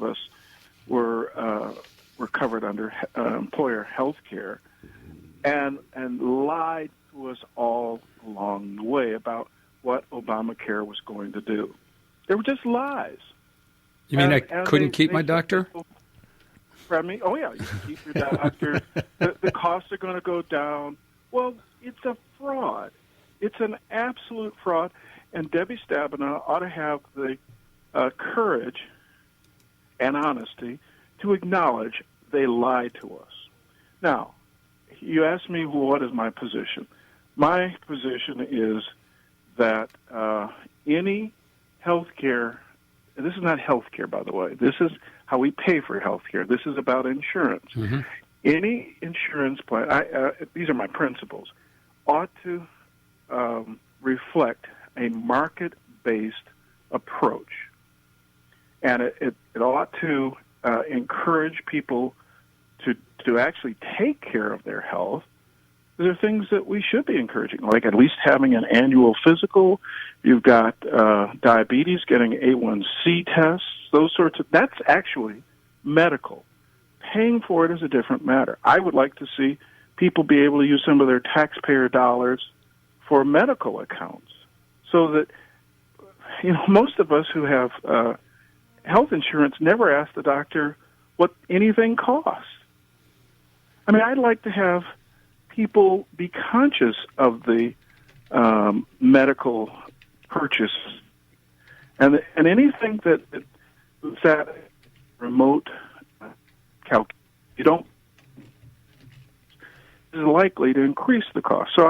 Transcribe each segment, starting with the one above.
of us were covered under employer health care, and lied to us all along the way about what Obamacare was going to do. They were just lies. You mean I couldn't keep my doctor? Pardon me? Oh, yeah, you can keep your doctor. The costs are going to go down. Well, it's a fraud. It's an absolute fraud, and Debbie Stabenow ought to have the courage and honesty to acknowledge they lied to us. Now, you asked me, well, what is my position? My position is that any health care, this is not health care, by the way. This is how we pay for health care. This is about insurance. Mm-hmm. Any insurance plan, these are my principles, ought to reflect a market-based approach. And it ought to encourage people to actually take care of their health. There are things that we should be encouraging, like at least having an annual physical. You've got diabetes, getting A1C tests, those sorts of. That's actually medical. Paying for it is a different matter. I would like to see people be able to use some of their taxpayer dollars for medical accounts, so that most of us who have health insurance never ask the doctor what anything costs. I mean, I'd like to have people be conscious of the medical purchase, and anything that remote you don't is likely to increase the cost. So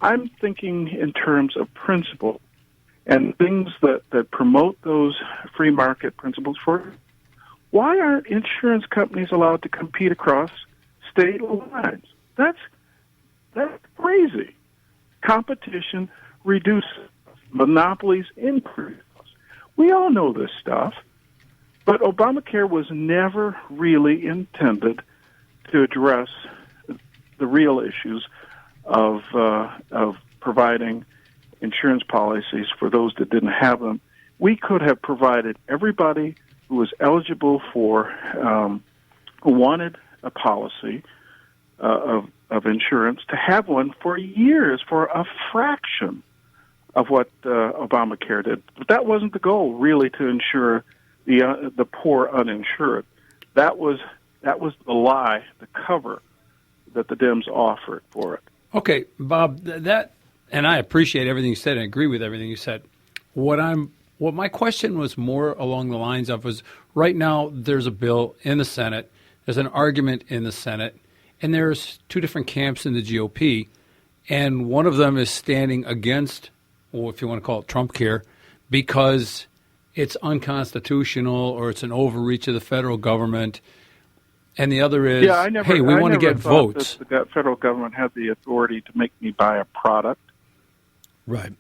I'm thinking in terms of principle and things that promote those free market principles. For why aren't insurance companies allowed to compete across state lines? That's crazy. Competition reduces, monopolies increase. We all know this stuff, but Obamacare was never really intended to address the real issues of providing insurance policies for those that didn't have them. We could have provided everybody who was eligible for, who wanted a policy of insurance, to have one for years for a fraction of what Obamacare did. But that wasn't the goal, really, to insure the poor uninsured. That was the lie, the cover that the Dems offered for it. Okay, Bob, that, and I appreciate everything you said and agree with everything you said. What my question was more along the lines of was, right now there's a bill in the Senate, there's an argument in the Senate, and there's two different camps in the GOP, and one of them is standing against, or if you want to call it Trump care, because it's unconstitutional or it's an overreach of the federal government. And the other is, hey, we want to get votes. The federal government had the authority to make me buy a product. Right.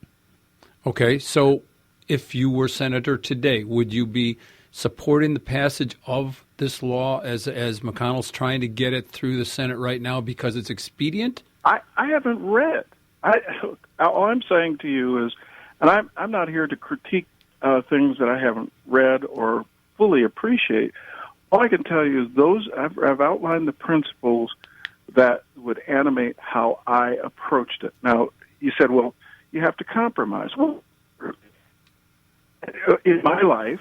Okay, so if you were senator today, would you be supporting the passage of this law as McConnell's trying to get it through the Senate right now because it's expedient? I haven't read. All I'm saying to you is, and I'm not here to critique things that I haven't read or fully appreciate. All I can tell you is I've outlined the principles that would animate how I approached it. Now, you said, well, you have to compromise. Well, in my life,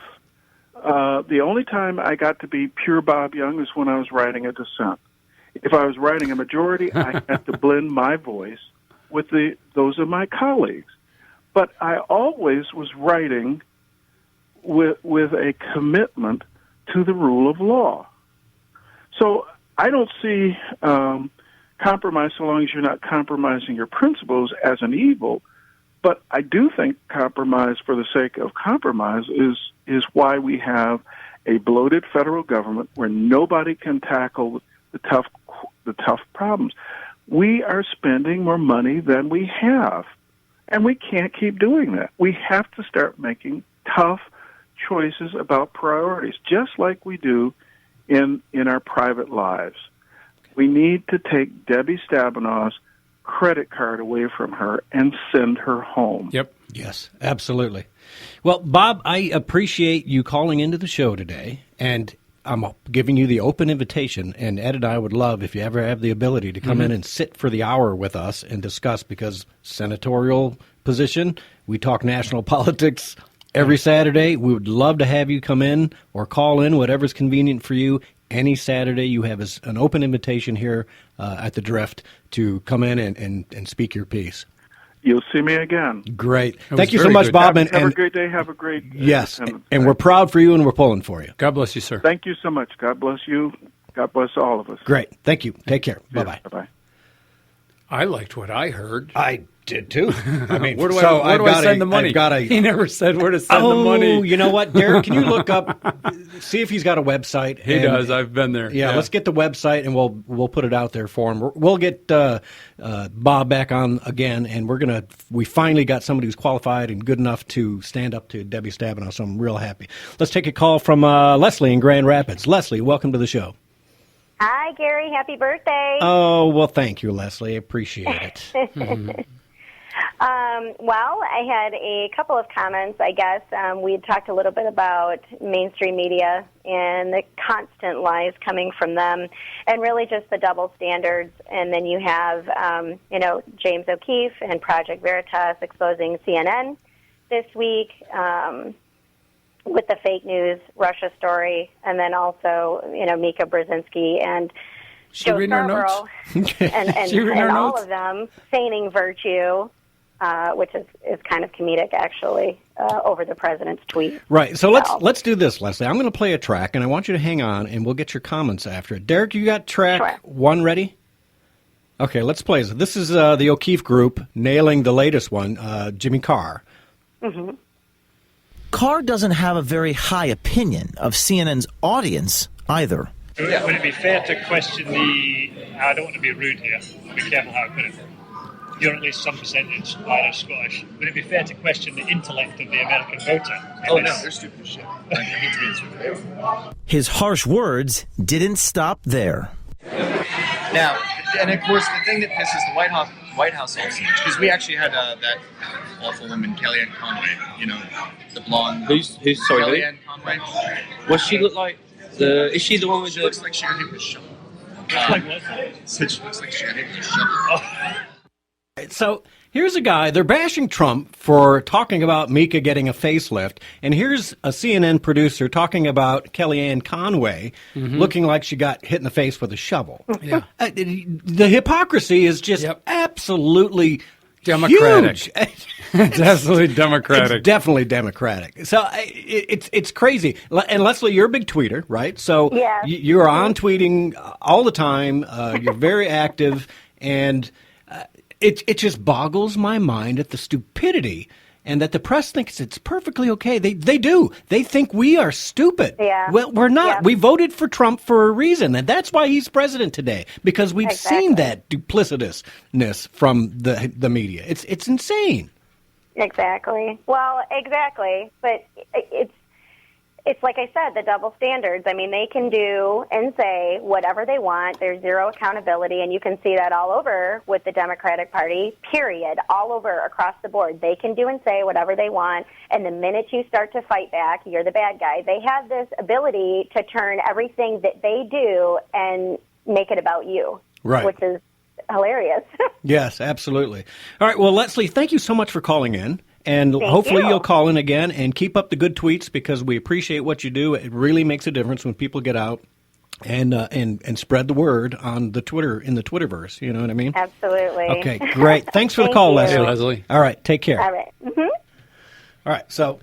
the only time I got to be pure Bob Young is when I was writing a dissent. If I was writing a majority, I had to blend my voice with those of my colleagues. But I always was writing with a commitment to the rule of law. So I don't see compromise, so long as you're not compromising your principles, as an evil. But I do think compromise for the sake of compromise is why we have a bloated federal government where nobody can tackle the tough problems. We are spending more money than we have, and we can't keep doing that. We have to start making tough choices about priorities, just like we do in our private lives. We need to take Debbie Stabenow's credit card away from her and send her home. Yep. Yes, absolutely. Well, Bob, I appreciate you calling into the show today, and I'm giving you the open invitation, and Ed and I would love if you ever have the ability to come in and sit for the hour with us and discuss, because senatorial position, we talk national politics every Saturday. We would love to have you come in or call in, whatever's convenient for you. Any Saturday, you have an open invitation here at the Drift to come in and speak your piece. You'll see me again. Great. Thank you so much, good. Bob. Have a great day. Have a great yes, Independence and Day. we're proud for you, and we're pulling for you. God bless you, sir. Thank you so much. God bless you. God bless all of us. Great. Thank you. Take care. Bye-bye. Bye-bye. I liked what I heard. I did, too. I mean, Where do so I send the money? I've got He never said where to send the Oh, money. you know what, Derek? Can you look up, see if he's got a website? He does. I've been there. Yeah, let's get the website, and we'll put it out there for him. We'll get Bob back on again, and we finally got somebody who's qualified and good enough to stand up to Debbie Stabenow, so I'm real happy. Let's take a call from Leslie in Grand Rapids. Leslie, welcome to the show. Hi, Gary. Happy birthday. Oh, well, thank you, Leslie. I appreciate it. Well, I had a couple of comments, I guess. We had talked a little bit about mainstream media and the constant lies coming from them, and really just the double standards. And then you have, James Okeefe and Project Veritas exposing CNN this week with the fake news Russia story, and then also, Mika Brzezinski and Joe Scarborough, and all of them feigning virtue, which is kind of comedic, actually, over the president's tweet. Right. So let's do this, Leslie. I'm going to play a track, and I want you to hang on, and we'll get your comments after it. Derek, you got track one ready? Okay, let's play this. This is the O'Keefe group nailing the latest one, Jimmy Carr. Mm-hmm. Carr doesn't have a very high opinion of CNN's audience either. Would it be fair to question I don't want to be rude here, be careful how I put it. You're at least some percentage Irish, Scottish. Would it be fair to question the intellect of the American voter? Oh, no, they're stupid as shit. Like, it needs to be stupid. His harsh words didn't stop there. Now, and of course, the thing that pisses the White House off, because we actually had that awful woman, Kellyanne Conway, the blonde. Who's sorry? Kellyanne Conway. What she look like? Is she the one with She the? looks like she got hit with a shovel. So she looks like she got hit with a shovel. So here's a guy, they're bashing Trump for talking about Mika getting a facelift, and here's a CNN producer talking about Kellyanne Conway looking like she got hit in the face with a shovel. Yeah. The hypocrisy is just absolutely Democratic. huge. It's absolutely democratic. It's definitely democratic. So it's crazy. And Leslie, you're a big tweeter, right? So Yes. you're on tweeting all the time. You're very active, and it just boggles my mind at the stupidity, and that the press thinks it's perfectly okay. They do. They think we are stupid. Yeah. Well, we're not. Yeah. We voted for Trump for a reason, and that's why he's president today, because we've seen that duplicitousness from the media. It's insane. Exactly. Well, exactly. But it's like I said, the double standards. I mean, they can do and say whatever they want. There's zero accountability, and you can see that all over with the Democratic Party, period, all over across the board. They can do and say whatever they want, and the minute you start to fight back, you're the bad guy. They have this ability to turn everything that they do and make it about you, Right. which is hilarious. Yes, absolutely. All right. Well, Leslie, thank you so much for calling in. And hopefully you'll call in again and keep up the good tweets, because we appreciate what you do. It really makes a difference when people get out and spread the word on the Twitter, in the Twitterverse. You know what I mean? Absolutely. Okay, great. Thanks for the call, you. Leslie. Hey, Leslie. All right, take care. All right. Mm-hmm. All right, so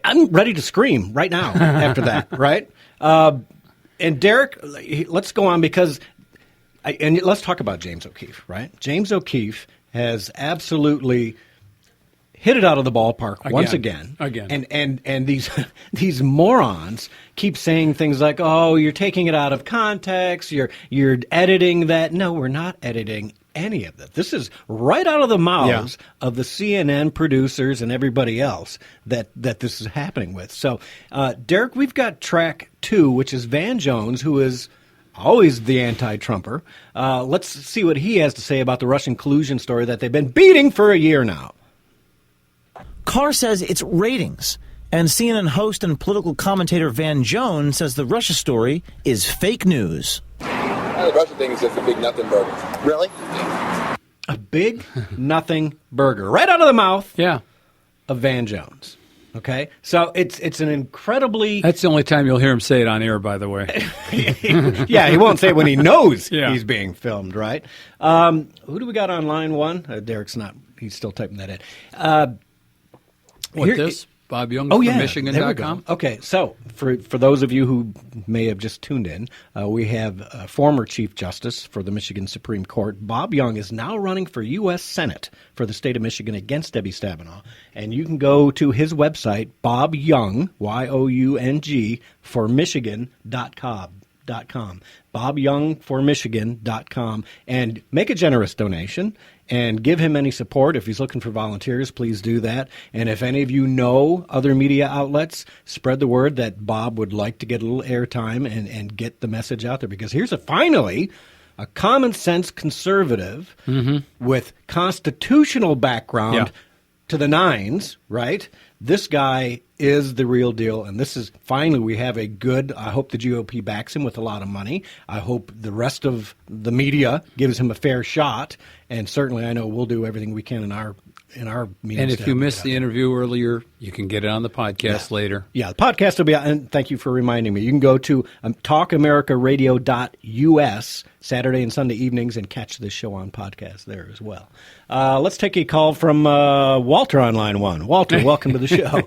I'm ready to scream right now after that, right? And Derek, let's go on, because and let's talk about James Okeefe, right? James Okeefe has absolutely hit it out of the ballpark once again. And these morons keep saying things like, "Oh, you're taking it out of context. You're editing that." No, we're not editing any of that. This is right out of the mouths of the CNN producers and everybody else that this is happening with. So, Derek, we've got track 2, which is Van Jones, who is always the anti-Trumper. Let's see what he has to say about the Russian collusion story that they've been beating for a year now. Carr says it's ratings. And CNN host and political commentator Van Jones says the Russia story is fake news. The Russia thing is just a big nothing burger. Really? A big nothing burger. Right out of the mouth Yeah. of Van Jones. Okay? So it's an incredibly... That's the only time you'll hear him say it on air, by the way. Yeah, he won't say it when he knows Yeah. he's being filmed, right? Who do we got on line one? Derek's not... He's still typing that in. This? Bob Young Oh, from yeah. Michigan.com? Okay, so for those of you who may have just tuned in, we have former Chief Justice for the Michigan Supreme Court. Bob Young is now running for U.S. Senate for the state of Michigan against Debbie Stabenow. And you can go to his website, Bob Young, Y-O-U-N-G, for Michigan.com. BobYoungforMichigan.com, and make a generous donation and give him any support. If he's looking for volunteers, please do that. And if any of you know other media outlets, spread the word that Bob would like to get a little airtime and get the message out there, because here's finally a common sense conservative with constitutional background to the nines, right? This guy is the real deal, and this is finally we have a good. I hope the GOP backs him with a lot of money. I hope the rest of the media gives him a fair shot, and certainly I know we'll do everything we can in our meetings. And if you missed the interview earlier, you can get it on the podcast later. Yeah, the podcast will be out, and thank you for reminding me. You can go to talkamericaradio.us Saturday and Sunday evenings and catch this show on podcast there as well. Let's take a call from Walter on line one. Walter, welcome to the show.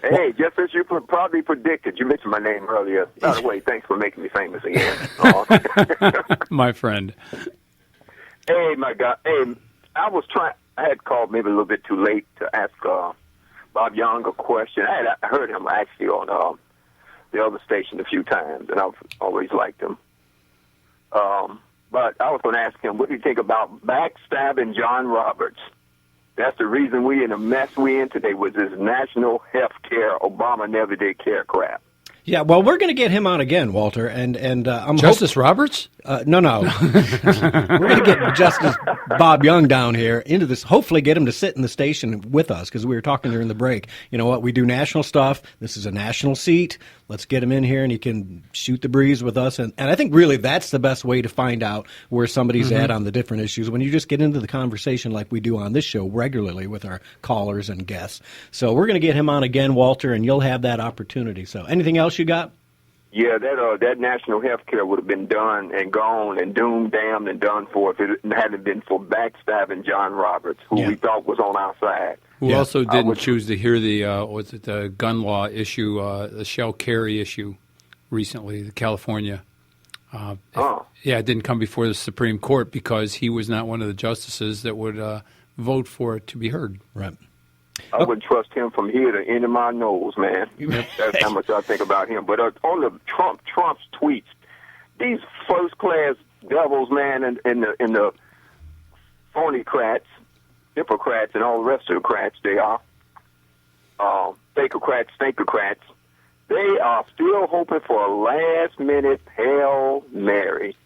Hey, just as you probably predicted, you mentioned my name earlier. By the way, thanks for making me famous again. My friend. Hey, my God. Hey, I had called maybe a little bit too late to ask Bob Young a question. I heard him actually on the other station a few times, and I've always liked him. But I was going to ask him, what do you think about backstabbing John Roberts? That's the reason we in the mess we in today with this national health care, Obama never did care crap. Yeah, well, we're going to get him on again, Walter, and I'm Justice Roberts? No. We're going to get Justice Bob Young down here into this. Hopefully, get him to sit in the station with us, because we were talking during the break. You know what? We do national stuff. This is a national seat. Let's get him in here, and he can shoot the breeze with us. And I think really that's the best way to find out where somebody's at on the different issues, when you just get into the conversation like we do on this show regularly with our callers and guests. So we're going to get him on again, Walter, and you'll have that opportunity. So anything else you got? Yeah, that national health care would have been done and gone and doomed, damned, and done for if it hadn't been for backstabbing John Roberts, who we thought was on our side. Who also didn't choose to hear the gun law issue, the shell carry issue recently, California. It didn't come before the Supreme Court because he was not one of the justices that would vote for it to be heard. Right. I wouldn't trust him from here to end of my nose, man. That's how much I think about him. But on the Trump's tweets, these first-class devils, man, and the phony-crats, Hippocrats, and all the rest of the crats, they are faker-crats, stinker-crats. They are still hoping for a last-minute Hail Mary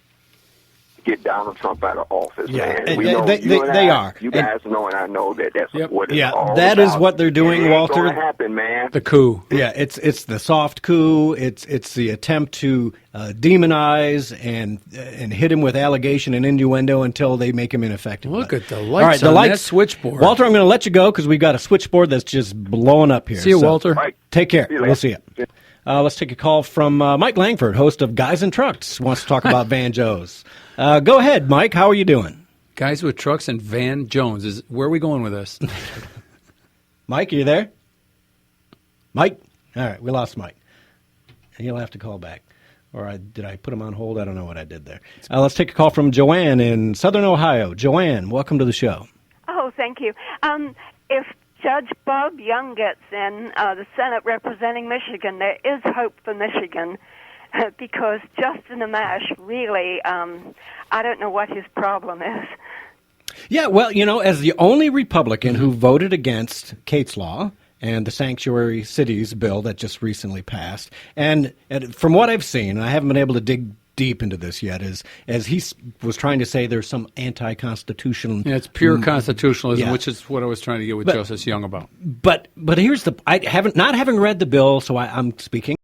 to get Donald Trump out of office, man. We know, they are. You guys know, and I know that that's what it's all that about. is what they're doing, Walter. It's going to happen, man. The coup. Yeah, it's the soft coup. It's the attempt to demonize and hit him with allegation and innuendo until they make him ineffective. Look at the lights on that switchboard. Walter, I'm going to let you go because we've got a switchboard that's just blowing up here. See you, Walter. Right. Take care. See you We'll see you. Let's take a call from Mike Langford, host of Guys and Trucks, wants to talk about Van Jones. Go ahead, Mike. How are you doing? Guys with Trucks and Van Jones. Where are we going with this? Mike, are you there? Mike? All right, we lost Mike. He'll have to call back. Or did I put him on hold? I don't know what I did there. Let's take a call from Joanne in Southern Ohio. Joanne, welcome to the show. Oh, thank you. If Judge Bob Young gets in the Senate representing Michigan, there is hope for Michigan because Justin Amash really, I don't know what his problem is. Yeah, well, as the only Republican who voted against Kate's Law and the sanctuary cities bill that just recently passed. And from what I've seen, and I haven't been able to dig deep into this yet, is as he was trying to say there's some anti-constitutional... Yeah, it's pure constitutionalism, yeah. which is what I was trying to get with Justice Young about. But here's not having read the bill, so I'm speaking